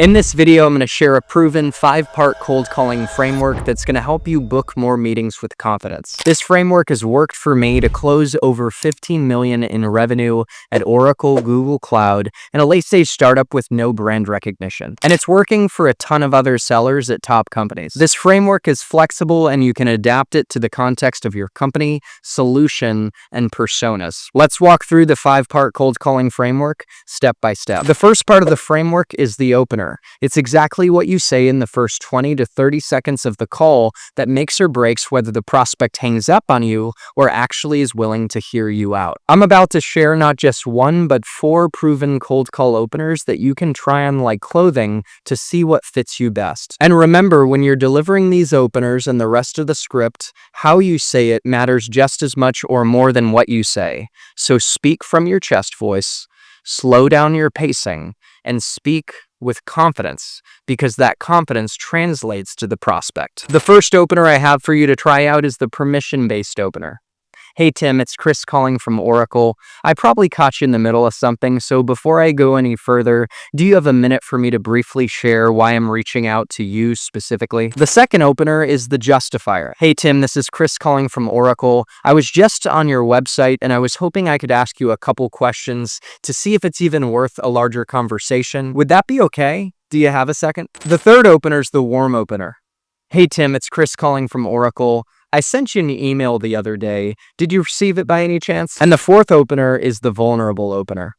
In this video, I'm going to share a proven 5-part cold calling framework that's going to help you book more meetings with confidence. This framework has worked for me to close over $15 million in revenue at Oracle, Google Cloud, and a late-stage startup with no brand recognition. And it's working for a ton of other sellers at top companies. This framework is flexible and you can adapt it to the context of your company, solution, and personas. Let's walk through the 5-part cold calling framework step by step. The first part of the framework is the opener. It's exactly what you say in the first 20 to 30 seconds of the call that makes or breaks whether the prospect hangs up on you or actually is willing to hear you out. I'm about to share not just one, but 4 proven cold call openers that you can try on like clothing to see what fits you best. And remember, when you're delivering these openers and the rest of the script, how you say it matters just as much or more than what you say. So speak from your chest voice, slow down your pacing, and speak with confidence, because that confidence translates to the prospect. The first opener I have for you to try out is the permission-based opener. Hey Tim, it's Chris calling from Oracle. I probably caught you in the middle of something, so before I go any further, do you have a minute for me to briefly share why I'm reaching out to you specifically? The second opener is the justifier. Hey Tim, this is Chris calling from Oracle. I was just on your website and I was hoping I could ask you a couple questions to see if it's even worth a larger conversation. Would that be okay? Do you have a second? The third opener is the warm opener. Hey Tim, it's Chris calling from Oracle. I sent you an email the other day. Did you receive it by any chance? And the fourth opener is the vulnerable opener.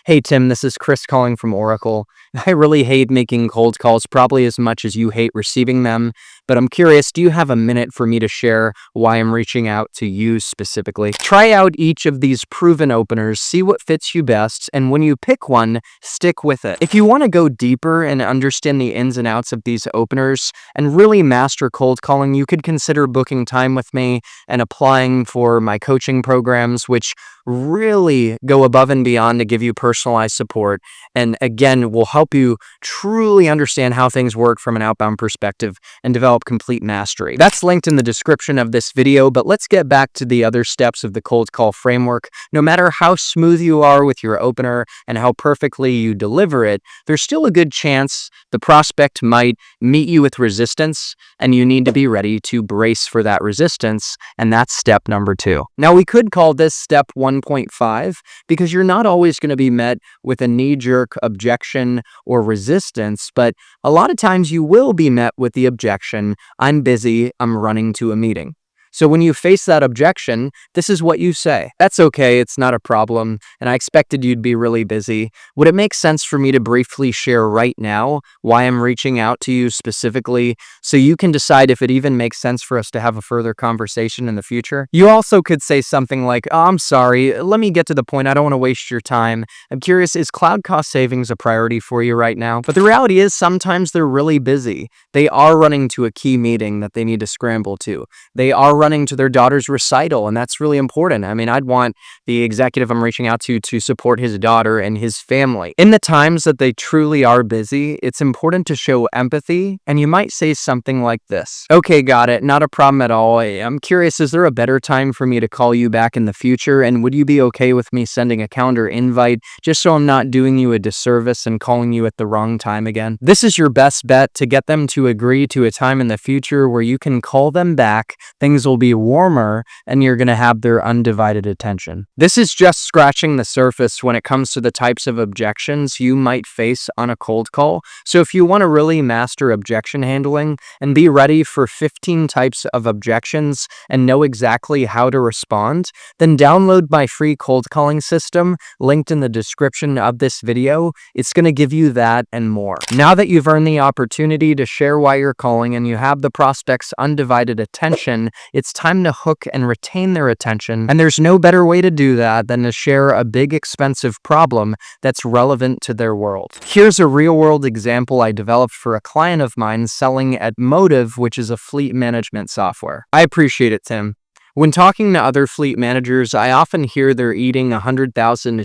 Hey Tim, this is Chris calling from Oracle. I really hate making cold calls, probably as much as you hate receiving them, but I'm curious, do you have a minute for me to share why I'm reaching out to you specifically? Try out each of these proven openers, see what fits you best, and when you pick one, stick with it. If you want to go deeper and understand the ins and outs of these openers and really master cold calling, you could consider booking time with me and applying for my coaching programs, which really go above and beyond to give you personalized support, and again will help you truly understand how things work from an outbound perspective and develop complete mastery. That's linked in the description of this video, but let's get back to the other steps of the cold call framework. No matter how smooth you are with your opener and how perfectly you deliver it, there's still a good chance the prospect might meet you with resistance, and you need to be ready to brace for that resistance, and that's step number 2. Now we could call this step 1.5 because you're not always going to be met with a knee-jerk objection or resistance, but a lot of times you will be met with the objection, I'm busy, I'm running to a meeting. So when you face that objection, this is what you say. That's okay, it's not a problem, and I expected you'd be really busy. Would it make sense for me to briefly share right now why I'm reaching out to you specifically so you can decide if it even makes sense for us to have a further conversation in the future? You also could say something like, oh, I'm sorry, let me get to the point, I don't want to waste your time. I'm curious, is cloud cost savings a priority for you right now? But the reality is sometimes they're really busy. They are running to a key meeting that they need to scramble to. They are running to their daughter's recital, and that's really important. I mean, I'd want the executive I'm reaching out to support his daughter and his family. In the times that they truly are busy, it's important to show empathy, and you might say something like this. Okay, got it. Not a problem at all. I'm curious, is there a better time for me to call you back in the future, and would you be okay with me sending a calendar invite just so I'm not doing you a disservice and calling you at the wrong time again? This is your best bet to get them to agree to a time in the future where you can call them back, things will be warmer, and you're going to have their undivided attention. This is just scratching the surface when it comes to the types of objections you might face on a cold call. So if you want to really master objection handling and be ready for 15 types of objections and know exactly how to respond, then download my free cold calling system linked in the description of this video. It's going to give you that and more. Now that you've earned the opportunity to share why you're calling and you have the prospect's undivided attention, it's time to hook and retain their attention, and there's no better way to do that than to share a big expensive problem that's relevant to their world. Here's a real-world example I developed for a client of mine selling at Motive, which is a fleet management software. I appreciate it, Tim. When talking to other fleet managers, I often hear they're eating $100,000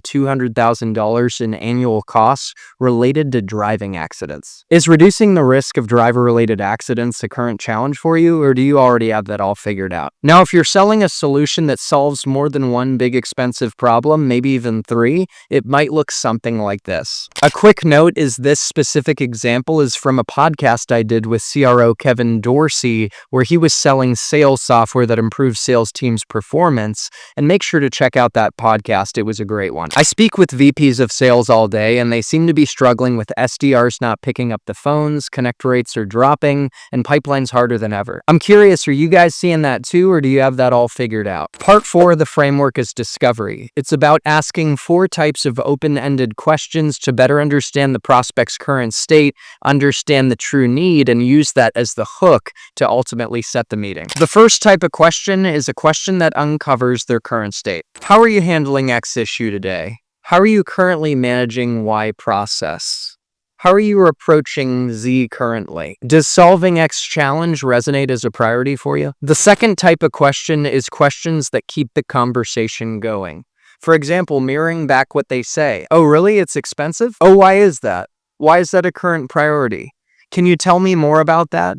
to $200,000 in annual costs related to driving accidents. Is reducing the risk of driver-related accidents a current challenge for you, or do you already have that all figured out? Now, if you're selling a solution that solves more than one big expensive problem, maybe even three, it might look something like this. A quick note is this specific example is from a podcast I did with CRO Kevin Dorsey, where he was selling sales software that improves sales team's performance, and make sure to check out that podcast. It was a great one. I speak with VPs of sales all day, and they seem to be struggling with SDRs not picking up the phones, connect rates are dropping, and pipelines harder than ever. I'm curious, are you guys seeing that too, or do you have that all figured out? Part 4 of the framework is discovery. It's about asking 4 types of open-ended questions to better understand the prospect's current state, understand the true need, and use that as the hook to ultimately set the meeting. The first type of question is a question that uncovers their current state. How are you handling X issue today? How are you currently managing Y process? How are you approaching Z currently? Does solving X challenge resonate as a priority for you? The second type of question is questions that keep the conversation going. For example, mirroring back what they say. Oh, really? It's expensive? Oh, why is that? Why is that a current priority? Can you tell me more about that?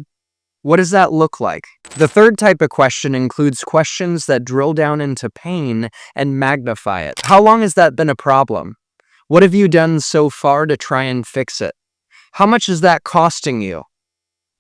What does that look like? The third type of question includes questions that drill down into pain and magnify it. How long has that been a problem? What have you done so far to try and fix it? How much is that costing you?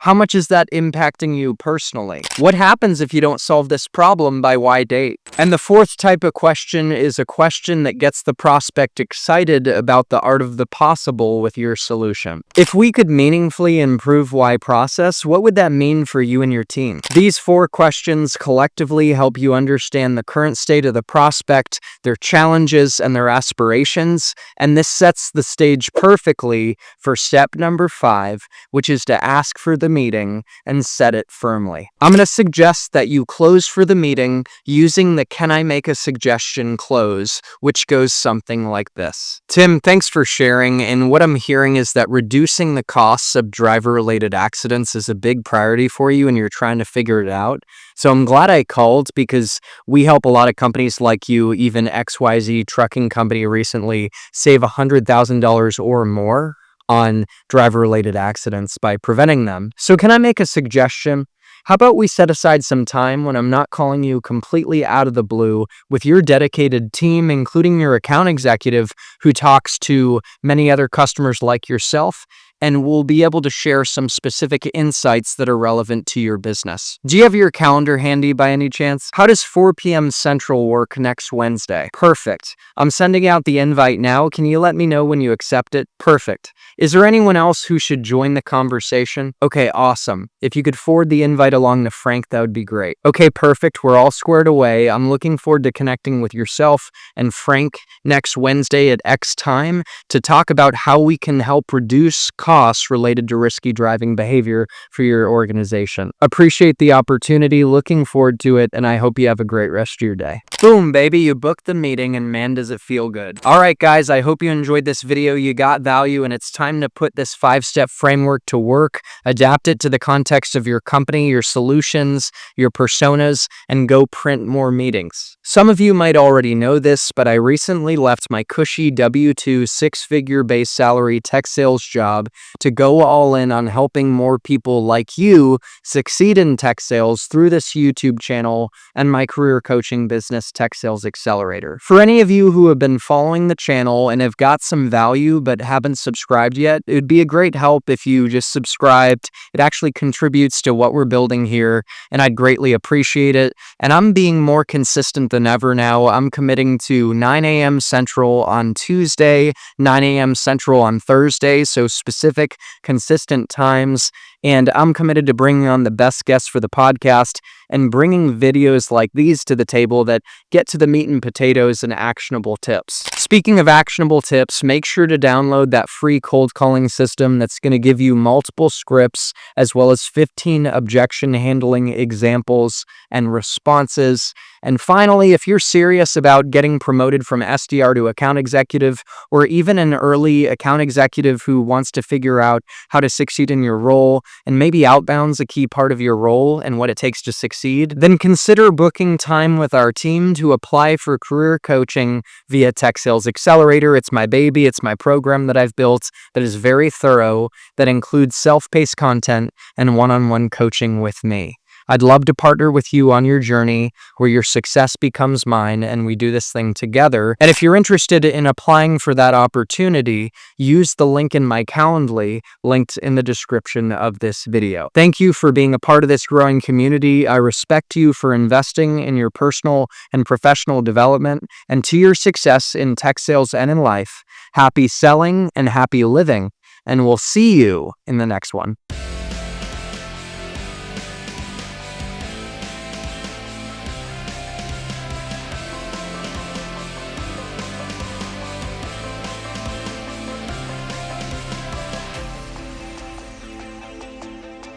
How much is that impacting you personally? What happens if you don't solve this problem by Y date? And the fourth type of question is a question that gets the prospect excited about the art of the possible with your solution. If we could meaningfully improve Y process, what would that mean for you and your team? These 4 questions collectively help you understand the current state of the prospect, their challenges, and their aspirations, and this sets the stage perfectly for step number 5, which is to ask for the meeting and set it firmly. I'm going to suggest that you close for the meeting using the "Can I make a suggestion" close, which goes something like this. Tim, thanks for sharing, and what I'm hearing is that reducing the costs of driver-related accidents is a big priority for you and you're trying to figure it out. So I'm glad I called because we help a lot of companies like you, even XYZ trucking company recently, save $100,000 or more on driver-related accidents by preventing them. So can I make a suggestion? How about we set aside some time when I'm not calling you completely out of the blue with your dedicated team, including your account executive who talks to many other customers like yourself, and we'll be able to share some specific insights that are relevant to your business. Do you have your calendar handy by any chance? How does 4 p.m. Central work next Wednesday? Perfect. I'm sending out the invite now. Can you let me know when you accept it? Perfect. Is there anyone else who should join the conversation? Okay, awesome. If you could forward the invite along to Frank, that would be great. Okay, perfect. We're all squared away. I'm looking forward to connecting with yourself and Frank next Wednesday at X time to talk about how we can help reduce costs related to risky driving behavior for your organization. Appreciate the opportunity, looking forward to it, and I hope you have a great rest of your day. Boom, baby, you booked the meeting and man, does it feel good. All right, guys, I hope you enjoyed this video. You got value, and it's time to put this 5-step framework to work, adapt it to the context of your company, your solutions, your personas, and go print more meetings. Some of you might already know this, but I recently left my cushy W-2 6-figure base salary tech sales job to go all in on helping more people like you succeed in tech sales through this YouTube channel and my career coaching business, Tech Sales Accelerator. For any of you who have been following the channel and have got some value but haven't subscribed yet, it would be a great help if you just subscribed. It actually contributes to what we're building here, and I'd greatly appreciate it. And I'm being more consistent than ever now. I'm committing to 9 a.m. Central on Tuesday, 9 a.m. Central on Thursday, so specific, consistent times. And I'm committed to bringing on the best guests for the podcast and bringing videos like these to the table that get to the meat and potatoes and actionable tips. Speaking of actionable tips, make sure to download that free cold calling system that's going to give you multiple scripts as well as 15 objection handling examples and responses. And finally, if you're serious about getting promoted from SDR to account executive, or even an early account executive who wants to figure out how to succeed in your role, and maybe outbound's a key part of your role and what it takes to succeed, then consider booking time with our team to apply for career coaching via Tech Sales Accelerator. It's my baby. It's my program that I've built that is very thorough, that includes self-paced content and one-on-one coaching with me. I'd love to partner with you on your journey where your success becomes mine and we do this thing together. And if you're interested in applying for that opportunity, use the link in my Calendly linked in the description of this video. Thank you for being a part of this growing community. I respect you for investing in your personal and professional development and to your success in tech sales and in life. Happy selling and happy living, and we'll see you in the next one.